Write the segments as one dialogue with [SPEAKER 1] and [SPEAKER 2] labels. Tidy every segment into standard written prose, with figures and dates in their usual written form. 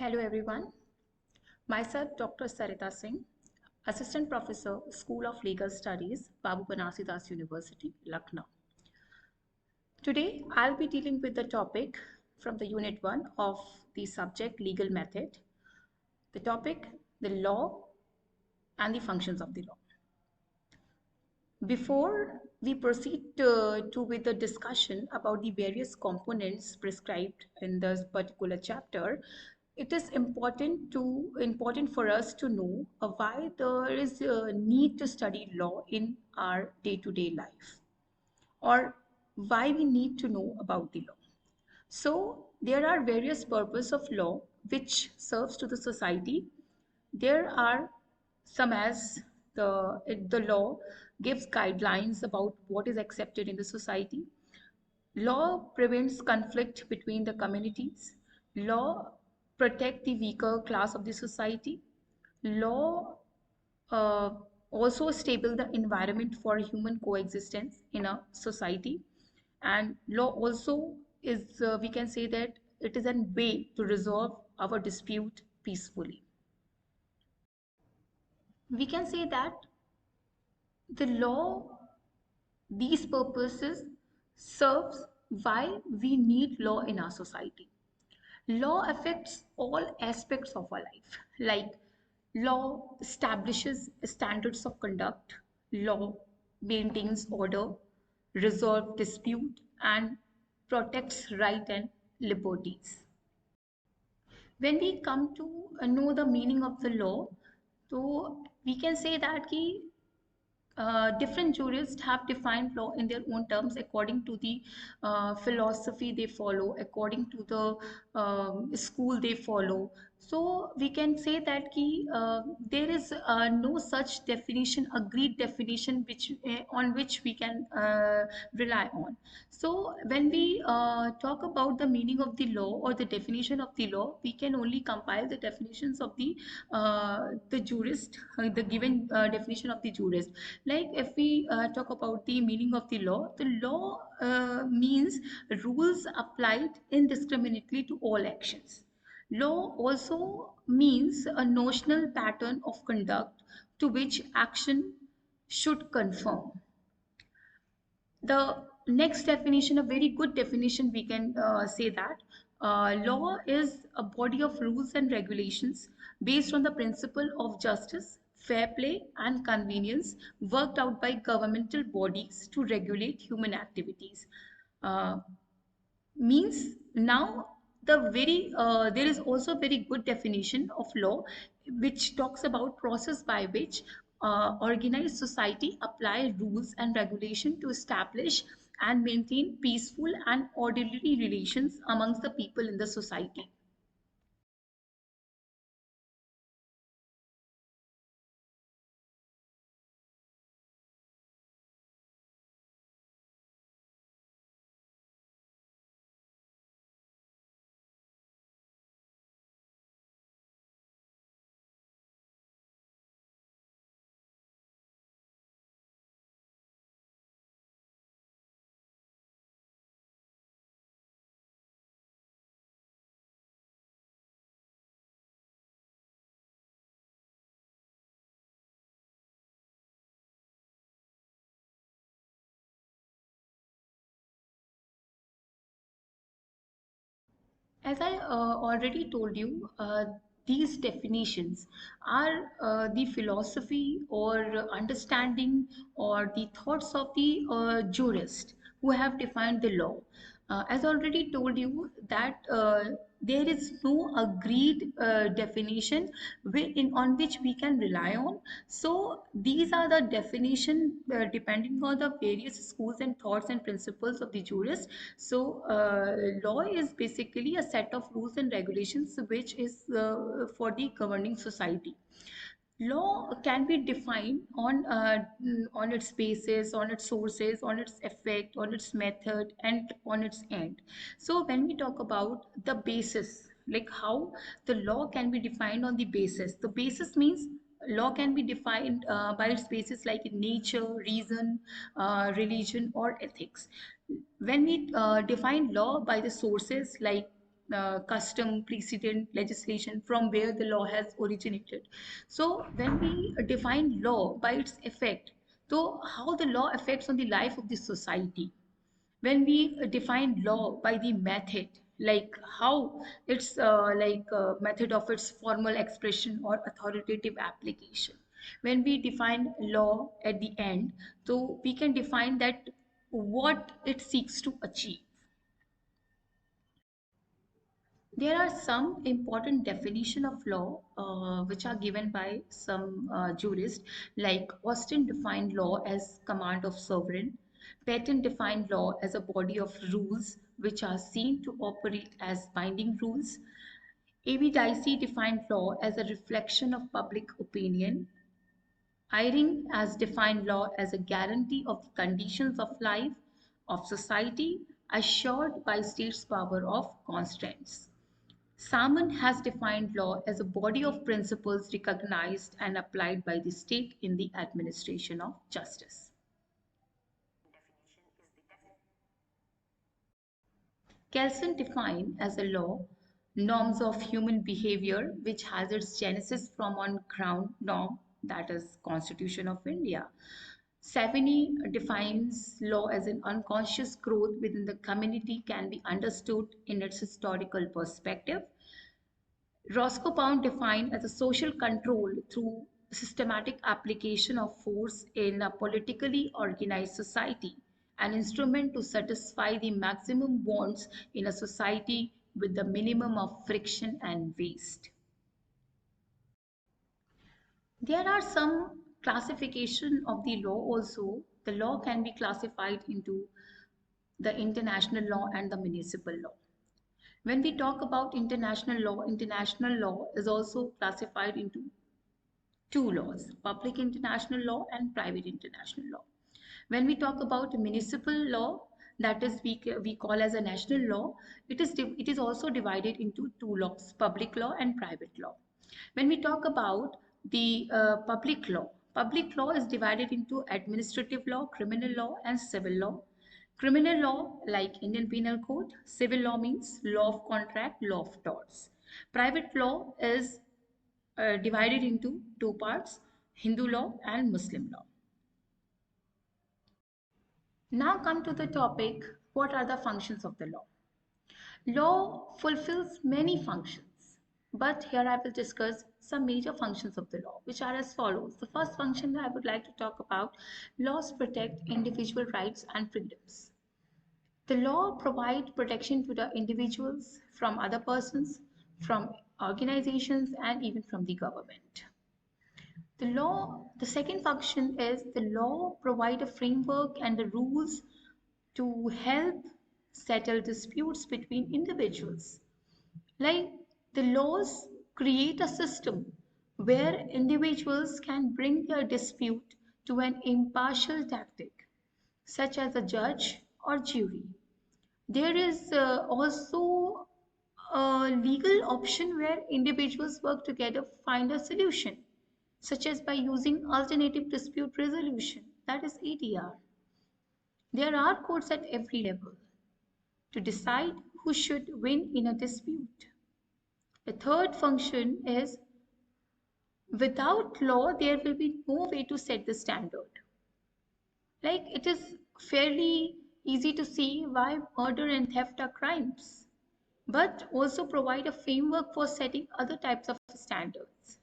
[SPEAKER 1] Hello everyone, myself Dr. Sarita Singh, Assistant Professor, School of Legal Studies, Babu Banasidas University, Lucknow. Today I'll be dealing with the topic from the Unit 1 of the subject Legal Method. The topic, the law and the functions of the law. Before we proceed with the discussion about the various components prescribed in this particular chapter, it is important for us to know why there is a need to study law in our day-to-day life, or why we need to know about the law. So there are various purposes of law which serves to the society. There are some as the law gives guidelines about what is accepted in the society. Law prevents conflict between the communities. Law protect the weaker class of the society. Law uh, also stable the environment for human coexistence in a society. And law also is, we can say that it is a way to resolve our dispute peacefully. We can say that the law, these purposes serves why we need law in our society. Law affects all aspects of our life, like law establishes standards of conduct, law maintains order, resolve dispute, and protects right and liberties. When we come to know the meaning of the law, so we can say that different jurists have defined law in their own terms according to the philosophy they follow, according to the school they follow. So we can say that there is no such definition, agreed definition, on which we can rely on. So when we talk about the meaning of the law or the definition of the law, we can only compile the definitions of the jurist, the given definition of the jurist. Like if we talk about the meaning of the law means rules applied indiscriminately to all actions. Law also means a notional pattern of conduct to which action should conform. The next definition, a very good definition, we can say that law is a body of rules and regulations based on the principle of justice, fair play, and convenience worked out by governmental bodies to regulate human activities. Uh, Means now there is also a very good definition of law which talks about process by which organized society apply rules and regulation to establish and maintain peaceful and orderly relations amongst the people in the society. As I already told you, these definitions are the philosophy or understanding or the thoughts of the jurist who have defined the law. As already told you that there is no agreed definition on which we can rely on. So these are the definition depending on the various schools and thoughts and principles of the jurist. So law is basically a set of rules and regulations which is for the governing society. Law can be defined on its basis, on its sources, on its effect, on its method, and on its end. So when we talk about the basis, like how the law can be defined on the basis, the basis means law can be defined by its basis like in nature, reason, religion, or ethics. When we define law by the sources like custom, precedent, legislation from where the law has originated. So when we define law by its effect, so how the law affects on the life of the society, when we define law by the method, like how it's method of its formal expression or authoritative application, when we define law at the end, so we can define that what it seeks to achieve. There are some important definition of law which are given by some jurists, like Austin defined law as command of sovereign. Paton defined law as a body of rules which are seen to operate as binding rules. A.B. Dicey defined law as a reflection of public opinion. Eyring has defined law as a guarantee of the conditions of life of society assured by state's power of constraints. Salmon has defined law as a body of principles recognized and applied by the state in the administration of justice. Kelson defined as a law norms of human behavior which has its genesis from one ground norm, that is Constitution of India. Savini defines law as an unconscious growth within the community can be understood in its historical perspective. Roscoe Pound defined as a social control through systematic application of force in a politically organized society, an instrument to satisfy the maximum wants in a society with the minimum of friction and waste. There are some classification of the law also. The law can be classified into the international law and the municipal law. When we talk about international law is also classified into two laws, public international law and private international law. When we talk about municipal law, that is we call as a national law, it is also divided into two laws, public law and private law. When we talk about the public law is divided into administrative law, criminal law, and civil law. Criminal law, like Indian Penal Code, civil law means law of contract, law of torts. Private law is divided into two parts, Hindu law and Muslim law. Now come to the topic, what are the functions of the law? Law fulfills many functions, but here I will discuss some major functions of the law, which are as follows. The first function that I would like to talk about, laws protect individual rights and freedoms. The law provides protection to the individuals from other persons, from organizations, and even from the government. The second function is the law provide a framework and the rules to help settle disputes between individuals. Like the laws create a system where individuals can bring their dispute to an impartial tactic, such as a judge or jury. There is also a legal option where individuals work together to find a solution, such as by using alternative dispute resolution, that is ADR. There are courts at every level to decide who should win in a dispute. The third function is without law, there will be no way to set the standard. Like it is fairly easy to see why murder and theft are crimes, but also provide a framework for setting other types of standards.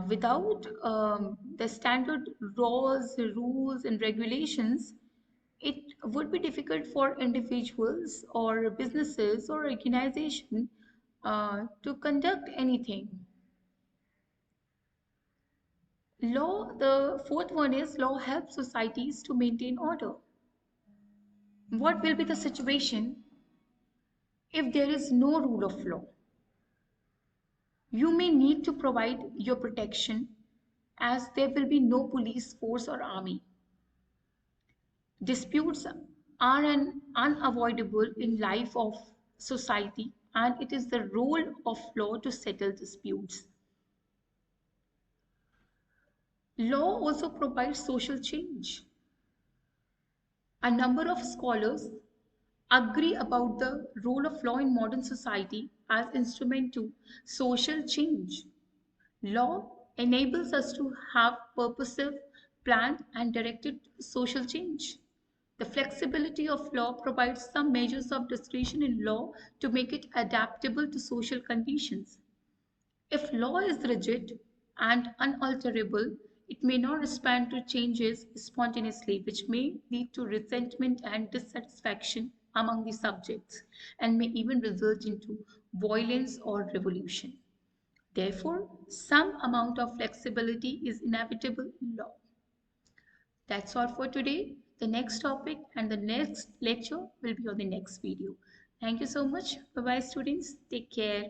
[SPEAKER 1] Without the standard laws, rules, and regulations, it would be difficult for individuals or businesses or organization to conduct anything. The fourth one is law helps societies to maintain order. What will be the situation if there is no rule of law? You may need to provide your protection as there will be no police force or army. Disputes are an unavoidable in life of society and it is the role of law to settle disputes. Law also provides social change. A number of scholars agree about the role of law in modern society as instrument to social change. Law enables us to have purposive, planned, and directed social change. The flexibility of law provides some measures of discretion in law to make it adaptable to social conditions. If law is rigid and unalterable, it may not respond to changes spontaneously, which may lead to resentment and dissatisfaction among the subjects and may even result into violence or revolution. Therefore, some amount of flexibility is inevitable in law. That's all for today. The next topic and the next lecture will be on the next video. Thank you so much. Bye bye, students. Take care.